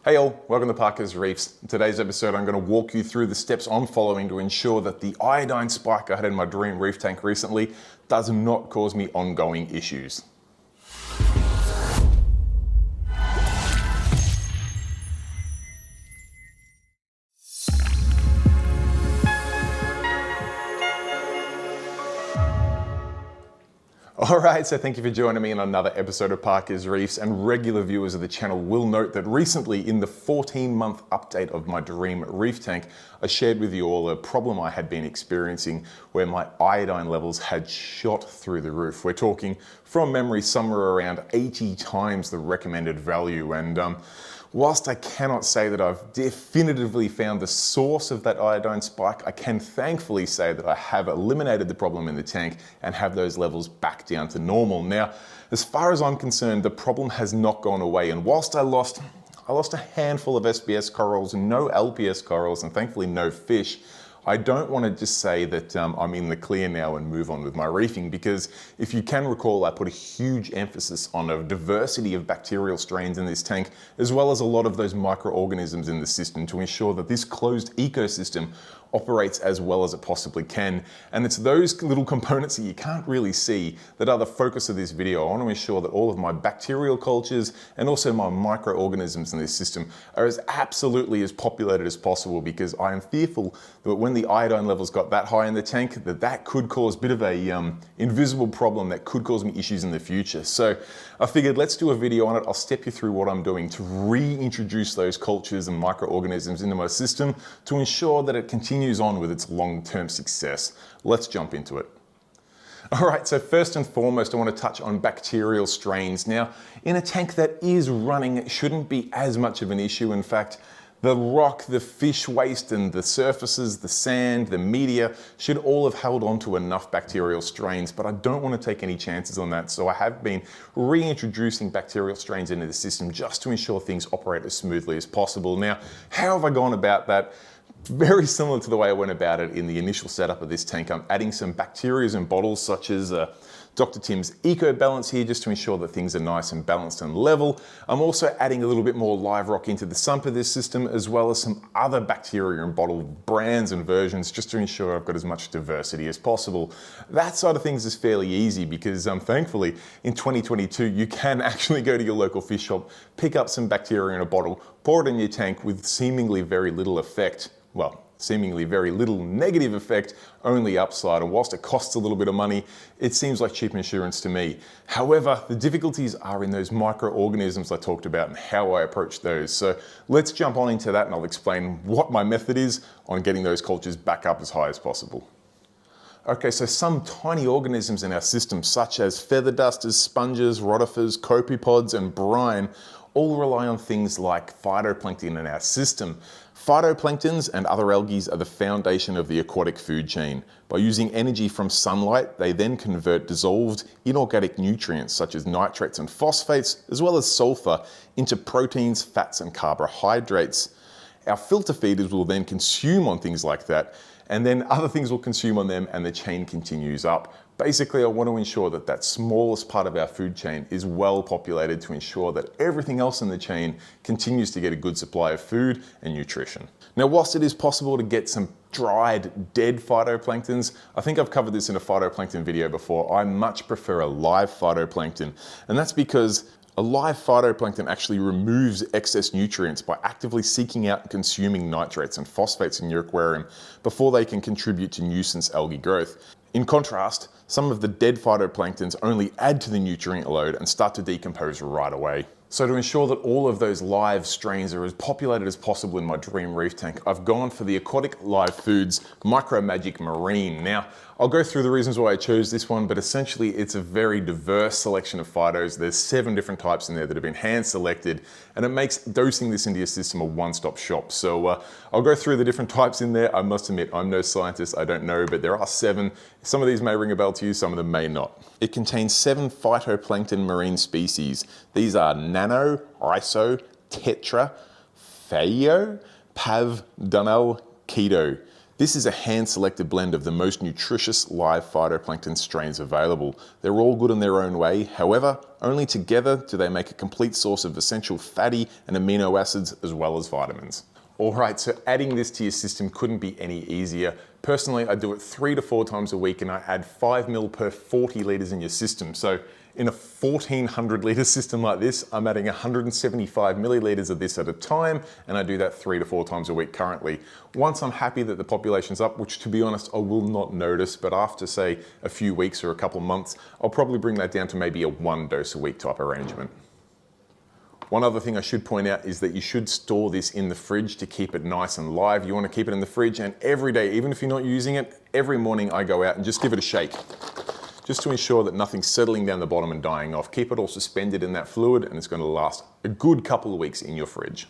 Hey all, welcome to Parker's Reefs. In today's episode, I'm going to walk you through the steps I'm following to ensure that the iodine spike I had in my Dream Reef Tank recently does not cause me ongoing issues. Alright, so thank you for joining me in another episode of Parker's Reefs, and regular viewers of the channel will note that recently in the 14-month update of my Dream Reef Tank, I shared with you all a problem I had been experiencing where my iodine levels had shot through the roof. We're talking, from memory, somewhere around 80 times the recommended value, and whilst I cannot say that I've definitively found the source of that iodine spike, I can thankfully say that I have eliminated the problem in the tank and have those levels back down to normal. Now, as far as I'm concerned, the problem has not gone away, and whilst I lost a handful of SBS corals, no LPS corals, and thankfully no fish, I don't want to just say that I'm in the clear now and move on with my reefing, because if you can recall, I put a huge emphasis on a diversity of bacterial strains in this tank, as well as a lot of those microorganisms in the system to ensure that this closed ecosystem operates as well as it possibly can. And it's those little components that you can't really see that are the focus of this video. I want to ensure that all of my bacterial cultures and also my microorganisms in this system are as absolutely as populated as possible, because I am fearful that when the iodine levels got that high in the tank, that could cause a bit of a invisible problem that could cause me issues in the future. So I figured let's do a video on it. I'll step you through what I'm doing to reintroduce those cultures and microorganisms into my system to ensure that it continues on with its long-term success. Let's jump into it. All right, so first and foremost, I want to touch on bacterial strains. Now, in a tank that is running, it shouldn't be as much of an issue. In fact, the rock, the fish waste, and the surfaces, the sand, the media should all have held on to enough bacterial strains, but I don't want to take any chances on that. So I have been reintroducing bacterial strains into the system just to ensure things operate as smoothly as possible. Now, how have I gone about that? Very similar to the way I went about it in the initial setup of this tank. I'm adding some bacterias in bottles such as Dr. Tim's Eco Balance here, just to ensure that things are nice and balanced and level. I'm also adding a little bit more live rock into the sump of this system, as well as some other bacteria in bottle brands and versions, just to ensure I've got as much diversity as possible. That side of things is fairly easy because thankfully in 2022 you can actually go to your local fish shop, pick up some bacteria in a bottle, pour it in your tank with seemingly very little effect. Well, seemingly very little negative effect, only upside. And whilst it costs a little bit of money, it seems like cheap insurance to me. However, the difficulties are in those microorganisms I talked about and how I approach those. So let's jump on into that and I'll explain what my method is on getting those cultures back up as high as possible. Okay, so some tiny organisms in our system, such as feather dusters, sponges, rotifers, copepods, and brine, all rely on things like phytoplankton in our system. Phytoplanktons and other algae are the foundation of the aquatic food chain. By using energy from sunlight, they then convert dissolved inorganic nutrients such as nitrates and phosphates, as well as sulfur, into proteins, fats, and carbohydrates. Our filter feeders will then consume on things like that, and then other things will consume on them, and the chain continues up. Basically, I want to ensure that that smallest part of our food chain is well populated to ensure that everything else in the chain continues to get a good supply of food and nutrition. Now, whilst it is possible to get some dried, dead phytoplanktons, I think I've covered this in a phytoplankton video before, I much prefer a live phytoplankton. And that's because a live phytoplankton actually removes excess nutrients by actively seeking out and consuming nitrates and phosphates in your aquarium before they can contribute to nuisance algae growth. In contrast, some of the dead phytoplanktons only add to the nutrient load and start to decompose right away. So to ensure that all of those live strains are as populated as possible in my Dream Reef Tank, I've gone for the Aquatic Live Foods Micro Magic Marine. Now, I'll go through the reasons why I chose this one, but essentially it's a very diverse selection of phytos. There's 7 different types in there that have been hand selected, and it makes dosing this into your system a one-stop shop. So I'll go through the different types in there. I must admit, I'm no scientist, I don't know, but there are 7. Some of these may ring a bell to you, some of them may not. It contains 7 phytoplankton marine species. These are nano, iso, tetra, pheo, pav, dunel, keto. This is a hand-selected blend of the most nutritious live phytoplankton strains available. They're all good in their own way, however, only together do they make a complete source of essential fatty and amino acids as well as vitamins. Alright, so adding this to your system couldn't be any easier. Personally, I do it 3 to 4 times a week and I add 5 ml per 40 litres in your system. So in a 1400 litre system like this, I'm adding 175 millilitres of this at a time, and I do that 3 to 4 times a week currently. Once I'm happy that the population's up, which to be honest, I will not notice, but after say a few weeks or a couple months, I'll probably bring that down to maybe a 1 dose a week type arrangement. One other thing I should point out is that you should store this in the fridge to keep it nice and live. You want to keep it in the fridge, and every day, even if you're not using it, every morning I go out and just give it a shake, just to ensure that nothing's settling down the bottom and dying off. Keep it all suspended in that fluid and it's going to last a good couple of weeks in your fridge.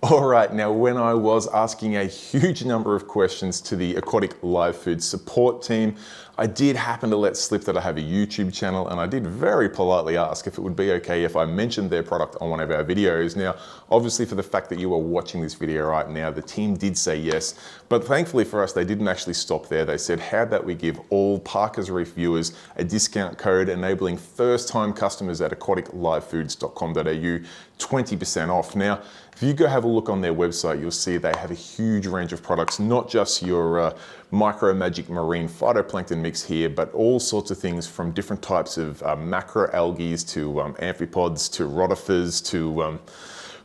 All right, now when I was asking a huge number of questions to the aquatic live food support team, I did happen to let slip that I have a YouTube channel, and I did very politely ask if it would be okay if I mentioned their product on one of our videos. Now, obviously for the fact that you are watching this video right now, the team did say yes, but thankfully for us, they didn't actually stop there. They said, how about we give all Parker's Reef viewers a discount code enabling first-time customers at aquaticlivefoods.com.au 20% off. Now, if you go have a look on their website, you'll see they have a huge range of products, not just your Micro Magic Marine phytoplankton mix here, but all sorts of things from different types of macroalgae to amphipods to rotifers to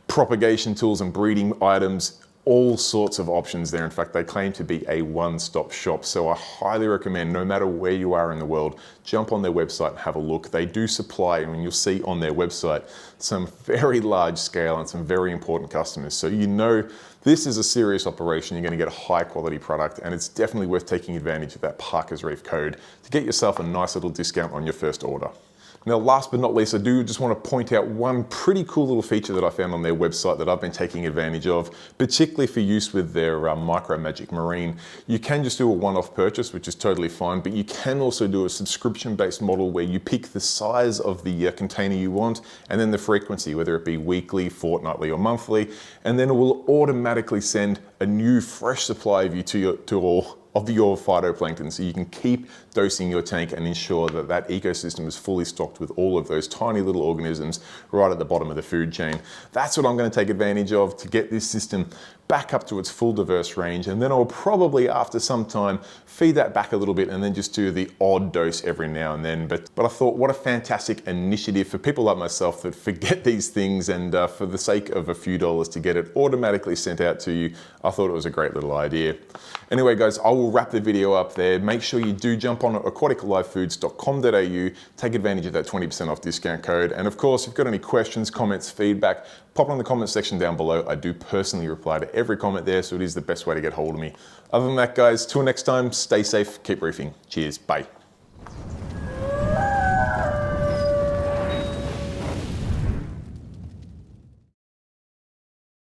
propagation tools and breeding items. All sorts of options there. In fact, they claim to be a one-stop shop. So I highly recommend, no matter where you are in the world, jump on their website and have a look. They do supply, and you'll see on their website, some very large scale and some very important customers. So you know this is a serious operation. You're going to get a high quality product, and it's definitely worth taking advantage of that Parker's Reef code to get yourself a nice little discount on your first order. Now, last but not least, I do just want to point out one pretty cool little feature that I found on their website that I've been taking advantage of, particularly for use with their Micro Magic Marine. You can just do a one-off purchase, which is totally fine, but you can also do a subscription-based model where you pick the size of the container you want and then the frequency, whether it be weekly, fortnightly, or monthly, and then it will automatically send a new, fresh supply of you to all of your phytoplankton, so you can keep dosing your tank and ensure that that ecosystem is fully stocked with all of those tiny little organisms right at the bottom of the food chain. That's what I'm going to take advantage of to get this system back up to its full diverse range, and then I'll probably after some time feed that back a little bit and then just do the odd dose every now and then. But I thought, what a fantastic initiative for people like myself that forget these things, and for the sake of a few dollars to get it automatically sent out to you, I thought it was a great little idea. Anyway guys, I will wrap the video up there. Make sure you do jump on aquaticlivefoods.com.au, take advantage of that 20% off discount code. And of course, if you've got any questions, comments, feedback, pop it in the comment section down below. I do personally reply to every comment there, so it is the best way to get hold of me. Other than that guys, till next time, stay safe, keep reefing. Cheers, bye.